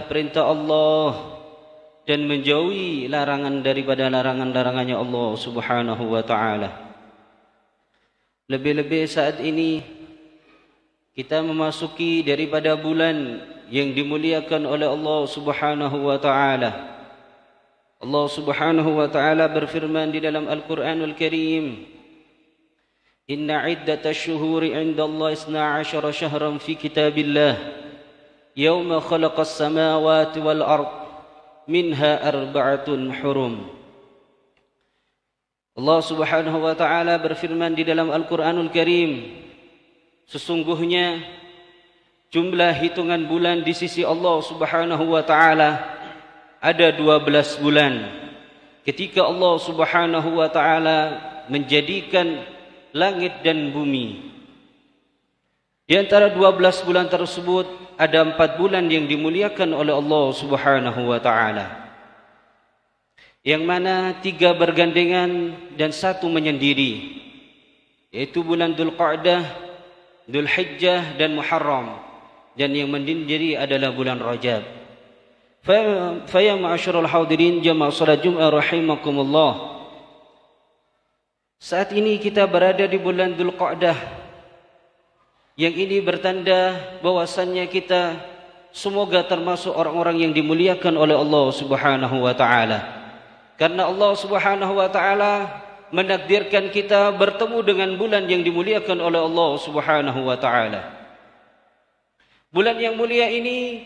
perintah Allah dan menjauhi larangan daripada larangan-larangannya Allah Subhanahu wa taala. Lebih-lebih saat ini kita memasuki daripada bulan yang dimuliakan oleh Allah Subhanahu wa taala. Allah Subhanahu wa taala berfirman di dalam Al-Qur'anul Karim, "Inna 'iddatash shuhuri 'indallahi 12 syahran fi kitabillah, yauma khalaqas samawati wal ard, minha arba'atun hurum." Allah Subhanahu wa taala berfirman di dalam Al-Qur'anul Karim, sesungguhnya jumlah hitungan bulan di sisi Allah Subhanahu wa taala ada 12 bulan. Ketika Allah Subhanahu wa taala menjadikan langit dan bumi, di antara 12 bulan tersebut ada 4 bulan yang dimuliakan oleh Allah Subhanahu wa taala, yang mana 3 bergandengan dan 1 menyendiri, yaitu bulan Dzulqa'dah, Dzulhijjah dan Muharram, dan yang menyendiri adalah bulan Rajab. Fa ya ma'asyiral hadirin jamaah salat Jumat rahimakumullah. Saat ini kita berada di bulan Dzulqa'dah, yang ini bertanda bahwasannya kita semoga termasuk orang-orang yang dimuliakan oleh Allah Subhanahu wa taala. Karena Allah Subhanahu wa taala menakdirkan kita bertemu dengan bulan yang dimuliakan oleh Allah Subhanahu wa taala. Bulan yang mulia ini,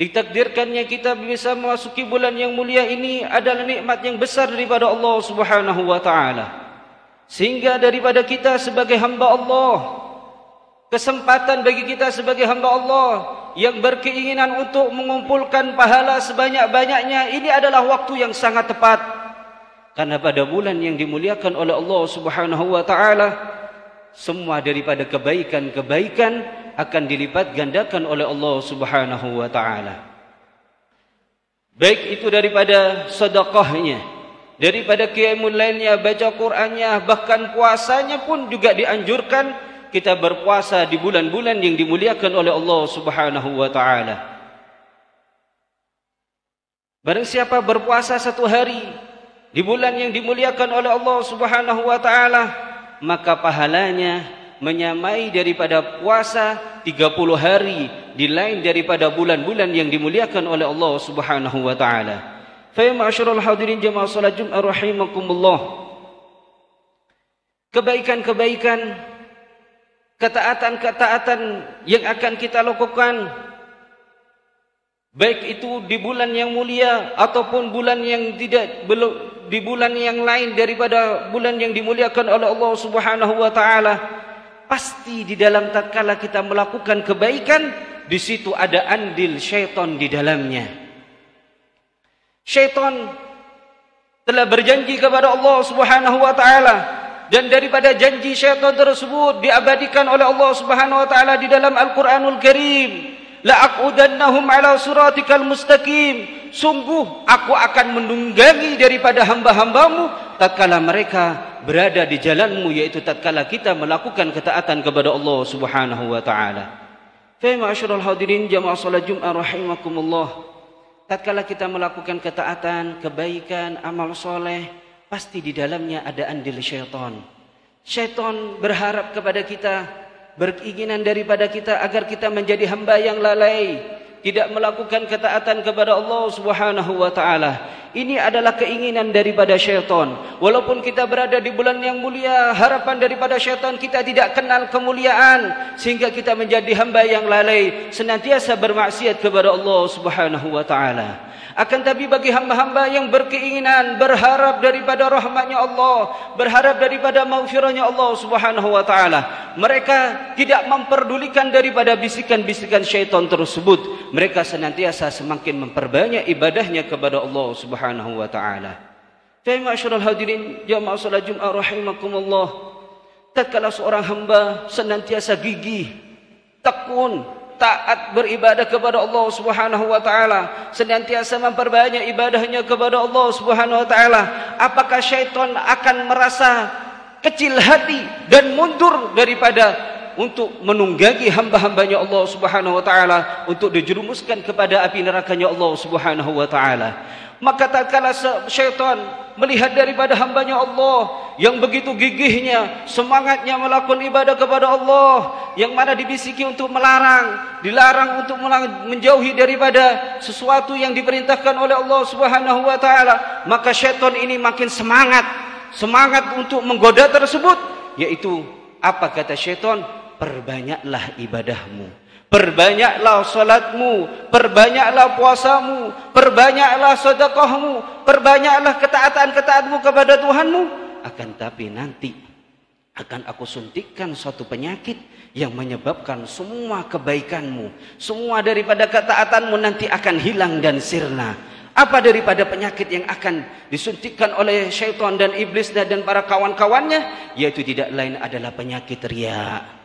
ditakdirkannya kita bisa memasuki bulan yang mulia ini adalah nikmat yang besar daripada Allah Subhanahu wa taala. Sehingga daripada kita sebagai hamba Allah, kesempatan bagi kita sebagai hamba Allah yang berkeinginan untuk mengumpulkan pahala sebanyak-banyaknya, ini adalah waktu yang sangat tepat. Karena pada bulan yang dimuliakan oleh Allah Subhanahu wa taala, semua daripada kebaikan-kebaikan akan dilipat gandakan oleh Allah Subhanahu wa taala. Baik itu daripada sedekahnya, daripada qiyamul lailnya, baca Qur'annya, bahkan puasanya pun juga dianjurkan kita berpuasa di bulan-bulan yang dimuliakan oleh Allah Subhanahu wa taala. Barang siapa berpuasa 1 hari di bulan yang dimuliakan oleh Allah Subhanahu wa taala, maka pahalanya menyamai daripada puasa 30 hari di lain daripada bulan-bulan yang dimuliakan oleh Allah Subhanahu wa taala. Fa ya ma'asyiral hadirin jamaah salat Jumat rahimakumullah. Kebaikan-kebaikan, ketaatan-ketaatan yang akan kita lakukan, baik itu di bulan yang mulia ataupun bulan yang tidak, belum di bulan yang lain daripada bulan yang dimuliakan oleh Allah Subhanahu wa taala, pasti di dalam tatkala kita melakukan kebaikan, di situ ada andil syaitan di dalamnya. Syaitan telah berjanji kepada Allah Subhanahu wa taala, dan daripada janji syaitan tersebut diabadikan oleh Allah Subhanahu wa taala di dalam Al-Qur'anul Karim, la'aqudannahum ala siratikal mustaqim, sungguh aku akan menunggangi daripada hamba-hambamu tatkala mereka berada di jalanmu, yaitu tatkala kita melakukan ketaatan kepada Allah Subhanahu wa taala. Fa ma'asyiral hadirin jamaah salat Jumat rahimakumullah, tatkala kita melakukan ketaatan, kebaikan, amal soleh, pasti di dalamnya ada andil syaitan. Syaitan berharap kepada kita, berkeinginan daripada kita agar kita menjadi hamba yang lalai, tidak melakukan ketaatan kepada Allah Subhanahu wa taala. Ini adalah keinginan daripada syaitan. Walaupun kita berada di bulan yang mulia, harapan daripada syaitan kita tidak kenal kemuliaan, sehingga kita menjadi hamba yang lalai, senantiasa bermaksiat kepada Allah Subhanahu wa taala. Akan tapi bagi hamba-hamba yang berkeinginan, berharap daripada rahmatnya Allah, berharap daripada maghfirahnya Allah Subhanahu wa taala, mereka tidak memperdulikan daripada bisikan-bisikan syaitan tersebut. Mereka senantiasa semakin memperbanyak ibadahnya kepada Allah Subhanahu wa taala. Fa ma'asyiral hadirin jamaah salat Jumat rahimakumullah, tatkala seorang hamba senantiasa gigih, tekun, taat beribadah kepada Allah Subhanahu wa taala, senantiasa memperbanyak ibadahnya kepada Allah Subhanahu wa taala, apakah syaitan akan merasa kecil hati dan mundur daripada untuk menunggangi hamba-hambanya Allah Subhanahu wa taala untuk dijerumuskan kepada api nerakanya Allah Subhanahu wa taala. Maka tatkala syaitan melihat daripada hambanya Allah yang begitu gigihnya, semangatnya melakukan ibadah kepada Allah, yang mana dibisiki untuk dilarang untuk menjauhi daripada sesuatu yang diperintahkan oleh Allah Subhanahu wa taala, maka syaitan ini makin semangat untuk menggoda tersebut, yaitu apa kata syaitan? Perbanyaklah ibadahmu, perbanyaklah salatmu, perbanyaklah puasamu, perbanyaklah sedekahmu, perbanyaklah ketaatan-ketaatmu kepada Tuhanmu. Akan tapi nanti akan aku suntikkan suatu penyakit yang menyebabkan semua kebaikanmu, semua daripada ketaatanmu nanti akan hilang dan sirna. Apa daripada penyakit yang akan disuntikkan oleh syaitan dan iblis dan para kawan-kawannya? Yaitu tidak lain adalah penyakit riya.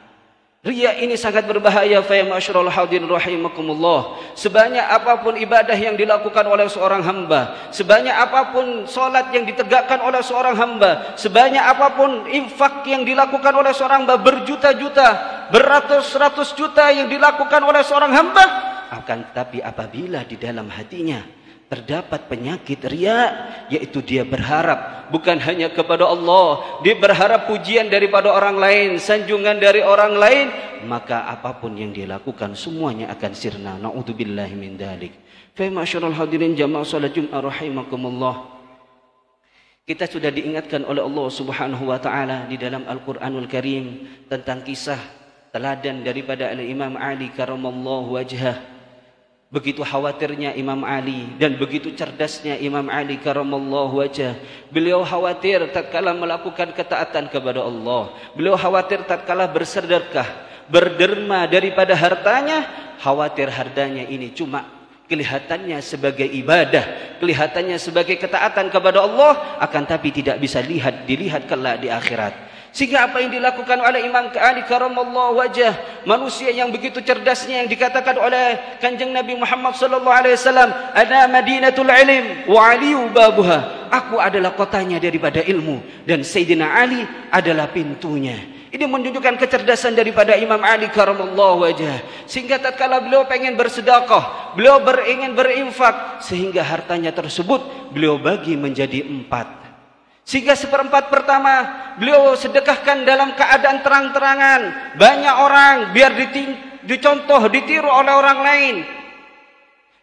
Riya ini sangat berbahaya. Fa ya ma'asyiral hadirin rahimakumullah. Sebanyak apapun ibadah yang dilakukan oleh seorang hamba, sebanyak apapun salat yang ditegakkan oleh seorang hamba, sebanyak apapun infak yang dilakukan oleh seorang hamba, berjuta-juta, beratus-ratus juta yang dilakukan oleh seorang hamba, akan tetapi apabila di dalam hatinya terdapat penyakit riya, yaitu dia berharap bukan hanya kepada Allah, dia berharap pujian daripada orang lain, sanjungan dari orang lain, maka apapun yang dia lakukan semuanya akan sirna. Na'udzubillahi min dzalik. Fa ma'asyiral hadirin jamaah salat Jumat rahimakumullah. Kita sudah diingatkan oleh Allah Subhanahu wa taala di dalam Al-Qur'anul Karim tentang kisah teladan daripada Imam Ali karamallahu wajhah. Begitu khawatirnya Imam Ali dan begitu cerdasnya Imam Ali karamallahu wajah. Beliau khawatir tatkala melakukan ketaatan kepada Allah. Beliau khawatir tatkala bersedekah, berderma daripada hartanya, khawatir hartanya ini cuma kelihatannya sebagai ibadah, kelihatannya sebagai ketaatan kepada Allah, akan tapi tidak bisa dilihat kelak di akhirat. Sehingga apa yang dilakukan oleh Imam Ali karamallahu wajah, manusia yang begitu cerdasnya, yang dikatakan oleh Kanjeng Nabi Muhammad sallallahu alaihi wasallam, "Ana Madinatul Ilm wa Aliyu babuha." Aku adalah kotanya daripada ilmu dan Sayyidina Ali adalah pintunya. Ini menunjukkan kecerdasan daripada Imam Ali karamallahu wajah. Sehingga tatkala beliau pengen bersedekah, beliau ingin berinfak, sehingga hartanya tersebut beliau bagi menjadi 4. Sehingga seperempat pertama beliau sedekahkan dalam keadaan terang-terangan, banyak orang biar dicontoh, ditiru oleh orang lain.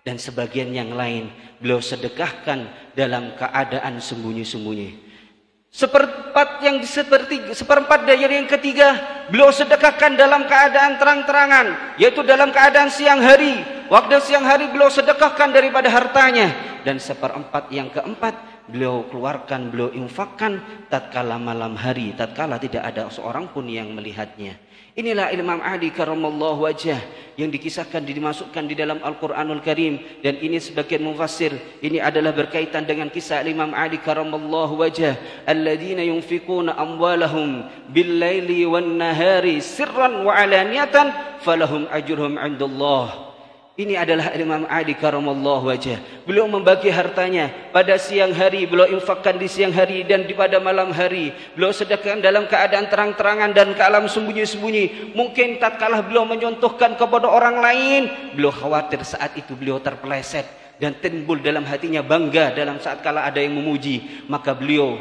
Dan sebagian yang lain beliau sedekahkan dalam keadaan sembunyi-sembunyi. Seperempat dari yang ketiga beliau sedekahkan dalam keadaan terang-terangan, yaitu dalam keadaan siang hari. Waktu siang hari beliau sedekahkan daripada hartanya. Dan seperempat yang keempat beliau keluarkan, beliau infakkan tatkala malam hari, tatkala tidak ada seorang pun yang melihatnya. Inilah Imam Ali karamallahu wajah yang dikisahkan, dimasukkan di dalam Al-Qur'anul Karim, dan ini sebagian mufassir ini adalah berkaitan dengan kisah Imam Ali karamallahu wajah, alladzina yunfikuna amwalahum bil-laili wan-nahari sirran wa alaniyatan falahum ajruhum 'indallah. Ini adalah Imam Ali karamallahu wajah. Beliau membagi hartanya pada siang hari, beliau infakkan di siang hari, dan pada malam hari beliau sedekahkan dalam keadaan terang-terangan dan keadaan sembunyi-sembunyi. Mungkin tatkala beliau menyontohkan kepada orang lain, beliau khawatir saat itu beliau terpeleset dan timbul dalam hatinya bangga dalam saat kala ada yang memuji, maka beliau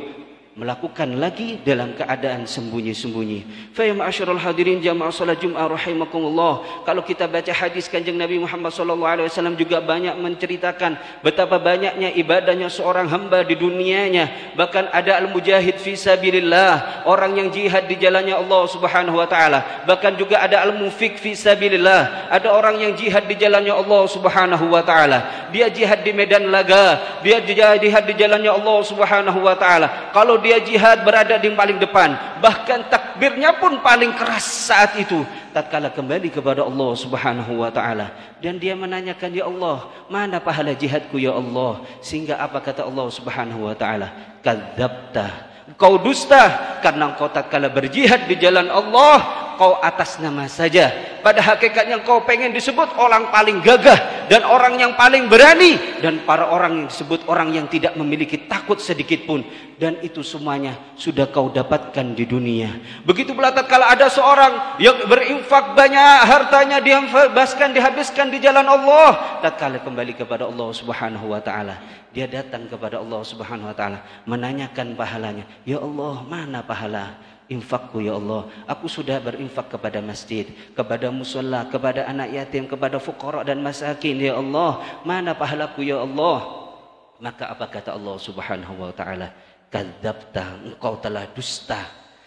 melakukan lagi dalam keadaan sembunyi-sembunyi. Fa ya ma'asyiral hadirin jamaah salat Jumat rahimakumullah. Kalau kita baca hadis Kanjeng Nabi Muhammad sallallahu alaihi wasallam juga banyak menceritakan betapa banyaknya ibadahnya seorang hamba di dunianya. Bahkan ada al-mujahid fi sabilillah, orang yang jihad di jalannya Allah Subhanahu wa taala. Bahkan juga ada al-munfik fi sabilillah, ada orang yang jihad di jalannya Allah Subhanahu wa taala. Dia jihad di medan laga, dia jihad di jalannya Allah Subhanahu wa taala. Kalau dia jihad berada di paling depan, bahkan takbirnya pun paling keras saat itu tatkala kembali kepada Allah Subhanahu wa taala, dan dia menanyakan, ya Allah, mana pahala jihadku ya Allah? Sehingga apa kata Allah Subhanahu wa taala? Kadzabta, engkau dusta, karena engkau tatkala berjihad di jalan Allah kau atas nama saja. Pada hakikatnya kau pengen disebut orang paling gagah dan orang yang paling berani, dan para orang yang disebut orang yang tidak memiliki takut sedikit pun, dan itu semuanya sudah kau dapatkan di dunia. Begitu pula tatkala ada seorang yang berinfak banyak hartanya, dihabiskan di jalan Allah, tatkala kembali kepada Allah Subhanahu wa taala, dia datang kepada Allah Subhanahu wa taala menanyakan pahalanya. Ya Allah, mana pahala infakku ya Allah? Aku sudah berinfak kepada masjid, kepada musola, kepada anak yatim, kepada fuqara dan masakin. Ya Allah, mana pahalaku ya Allah? Maka apa kata Allah Subhanahu wa taala? Kadzabta, engkau telah dusta.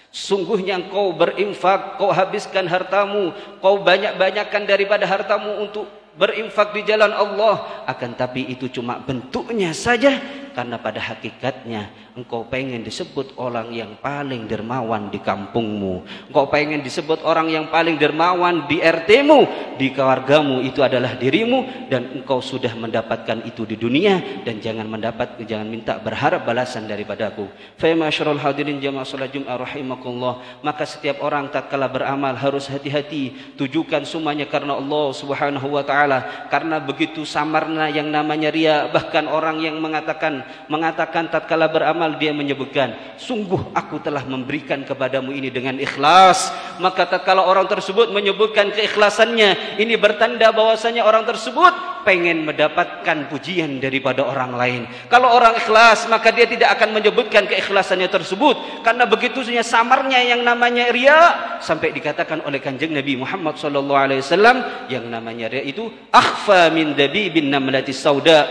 Sungguhnya engkau berinfak, kau habiskan hartamu, kau banyak-banyakkan daripada hartamu untuk berinfak di jalan Allah, akan tapi itu cuma bentuknya saja, karena pada hakikatnya engkau pengen disebut orang yang paling dermawan di kampungmu, engkau pengen disebut orang yang paling dermawan di RT-mu, di keluargamu, itu adalah dirimu, dan engkau sudah mendapatkan itu di dunia, dan jangan minta berharap balasan daripadaku. Fa ma'asyiral hadirin jamaah salat Jumat rahimakumullah, maka setiap orang tatkala beramal harus hati-hati, tujukan semuanya karena Allah Subhanahu wa taala. Karena begitu samarnya yang namanya riya, bahkan orang yang mengatakan tatkala beramal dia menyebutkan, sungguh aku telah memberikan kepadamu ini dengan ikhlas. Maka tatkala orang tersebut menyebutkan keikhlasannya, ini bertanda bahwasanya orang tersebut pengen mendapatkan pujian daripada orang lain. Kalau orang ikhlas, maka dia tidak akan menyebutkan keikhlasannya tersebut, karena begitunya samarnya yang namanya riya, sampai dikatakan oleh Kanjeng Nabi Muhammad SAW, yang namanya riya itu akhfa min dabibin namlati sauda,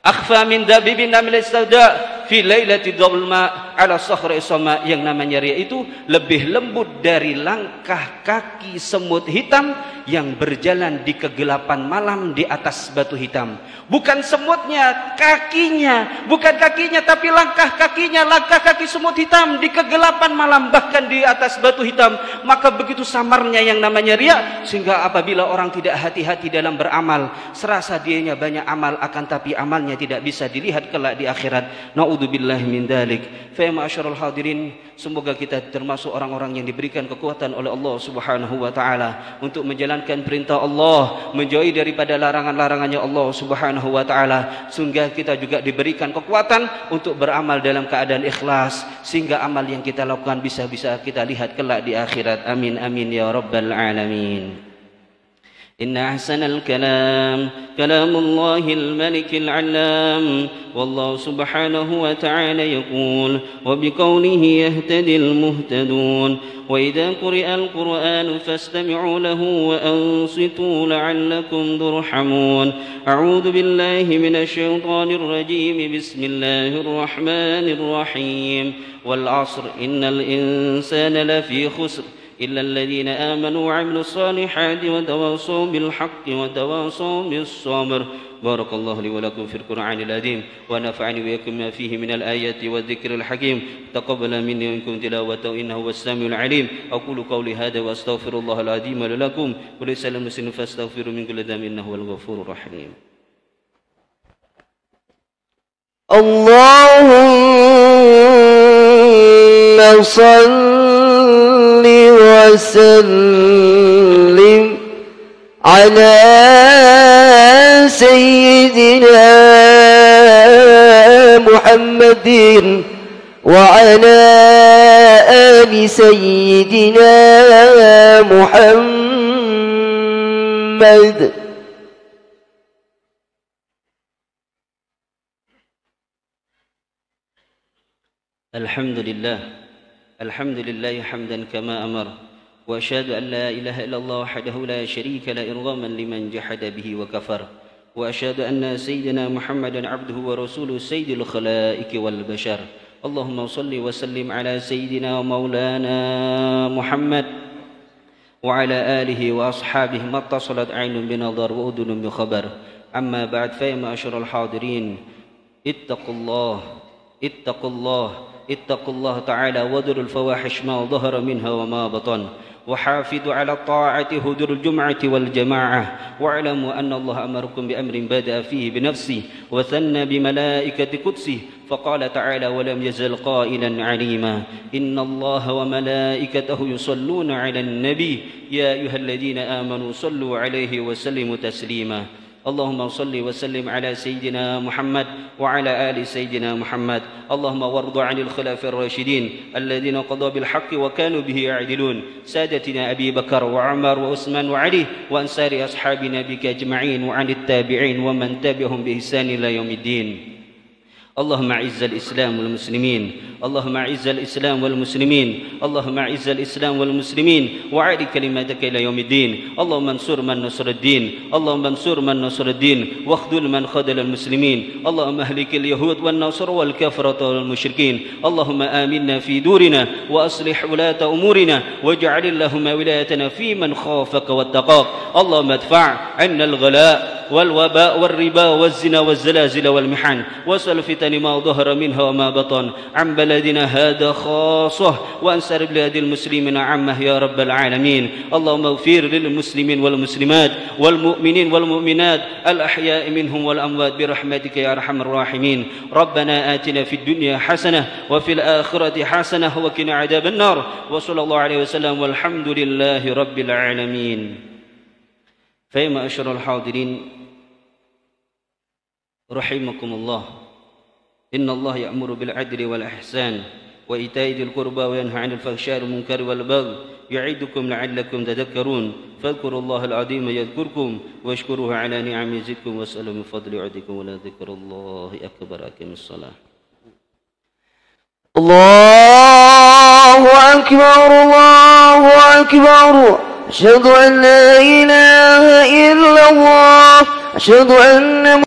akhfa min dabibin namlati sauda fi lailati dhulma ala sakhri sama. Yang namanya riya itu lebih lembut dari langkah kaki semut hitam yang berjalan di kegelapan malam di atas batu hitam. Bukan semutnya, kakinya, bukan kakinya, tapi langkah kakinya, langkah kaki semut hitam di kegelapan malam, bahkan di atas batu hitam. Maka begitu samarnya yang namanya riya, sehingga apabila orang tidak hati-hati dalam beramal, serasa dianya banyak amal, akan tapi amalnya tidak bisa dilihat kelak di akhirat. Naudzubillahi min dzalik. Fa ma'asyiral hadirin, semoga kita termasuk orang-orang yang diberikan kekuatan oleh Allah Subhanahu wa taala untuk menjalankan perintah Allah, menjauhi daripada larangan-larangannya Allah Subhanahu wa taala, sehingga kita juga diberikan kekuatan untuk beramal dalam keadaan ikhlas, sehingga amal yang kita lakukan bisa kita lihat kelak di akhirat. Amin amin ya rabbal alamin. إن أحسن الكلام كلام الله الملك العلام، والله سبحانه وتعالى يقول وبقوله يهتدي المهتدون، وإذا قرئ القرآن فاستمعوا له وأنصتوا لعلكم ترحمون. أعوذ بالله من الشيطان الرجيم، بسم الله الرحمن الرحيم، والعصر إن الإنسان لفي خسر إلا الذين آمنوا وعملوا الصالحات وتواصوا بالحق وتواصوا بالصبر. بارك الله لي ولكم في القرآن العظيم، ونفعني وإياكم ما فيه من الآيات والذكر الحكيم. تقبل مني ومنكم تلاوته إنه هو السميع العليم. أقول قولي هذا وأستغفر الله العظيم لكم وليس المسلم فاستغفروا من كل ذنب إنه هو الغفور الرحيم. اللهم صل وسلم على سيدنا محمد وعلى آل سيدنا محمد. الحمد لله حمدا كما أمر، وأشهد أن لا إله إلا الله وحده لا شريك له إرغاما لمن جحد به وكفر، وأشهد أن سيدنا محمدا عبده ورسوله سيد الخلائق والبشر. اللهم صل وسلم على سيدنا ومولانا محمد وعلى آله وأصحابه ما اتصلت عين بنظر وأذن بخبر. أما بعد، فيا معشر الحاضرين اتقوا الله اتقوا الله تعالى وذروا الفواحش ما ظهر منها وما بطن وحافظوا على الطاعة هدر الجمعة والجماعة واعلموا أن الله أمركم بأمر بدأ فيه بنفسه وثنى بملائكة قدسه فقال تعالى ولم يزل قائلا عليما إن الله وملائكته يصلون على النبي يا أيها الذين آمنوا صلوا عليه وسلموا تسليما اللهم صل وسلم على سيدنا محمد وعلى آل سيدنا محمد اللهم وارض عن الخلفاء الراشدين الذين قضوا بالحق وكانوا به يعدلون سادتنا أبي بكر وعمر وعثمان وعلي وأنصار أصحاب نبيك أجمعين وعن التابعين ومن تبعهم بإحسان إلى يوم الدين اللهم أعز الإسلام والمسلمين اللهم أعز الإسلام والمسلمين اللهم أعز الإسلام والمسلمين وعلي كلماتك إلى يوم الدين اللهم انصر من نصر الدين اللهم انصر من نصر الدين واخذل من خذل المسلمين اللهم اهلك اليهود والنصر والكفرة والمشركين اللهم آمنا في دورنا وأصلح ولاة أمورنا واجعل اللهم ولايتنا في من خافك واتقاك اللهم ادفع عنا الغلاء والوباء والربا والزنا والزلازل والمحن واسأل فتن ما ظهر منها وما بطن عن بلدنا هذا خاصة وعن سائر بلاد المسلمين عامة يا رب العالمين اللهم اغفر للمسلمين والمسلمات والمؤمنين والمؤمنات الأحياء منهم والأموات برحمتك يا أرحم الراحمين ربنا آتنا في الدنيا حسنة وفي الآخرة حسنة وقنا عذاب النار وصلى الله عليه وسلم والحمد لله رب العالمين. فيا معاشر الحاضرين رحمكم الله إن الله يأمر بالعدل والإحسان وإيتاء ذي القربى وينهى عن الفحشاء والمنكر والبغي يعظكم لعلكم تذكرون فاذكروا الله العظيم يذكركم واشكروه على نعمه يزدكم واسألوا من فضل يعطكم ولا ذكر الله أكبر. أقم الصلاة. الله أكبر الله أكبر أشهد أن لا إله إلا الله أشهد أن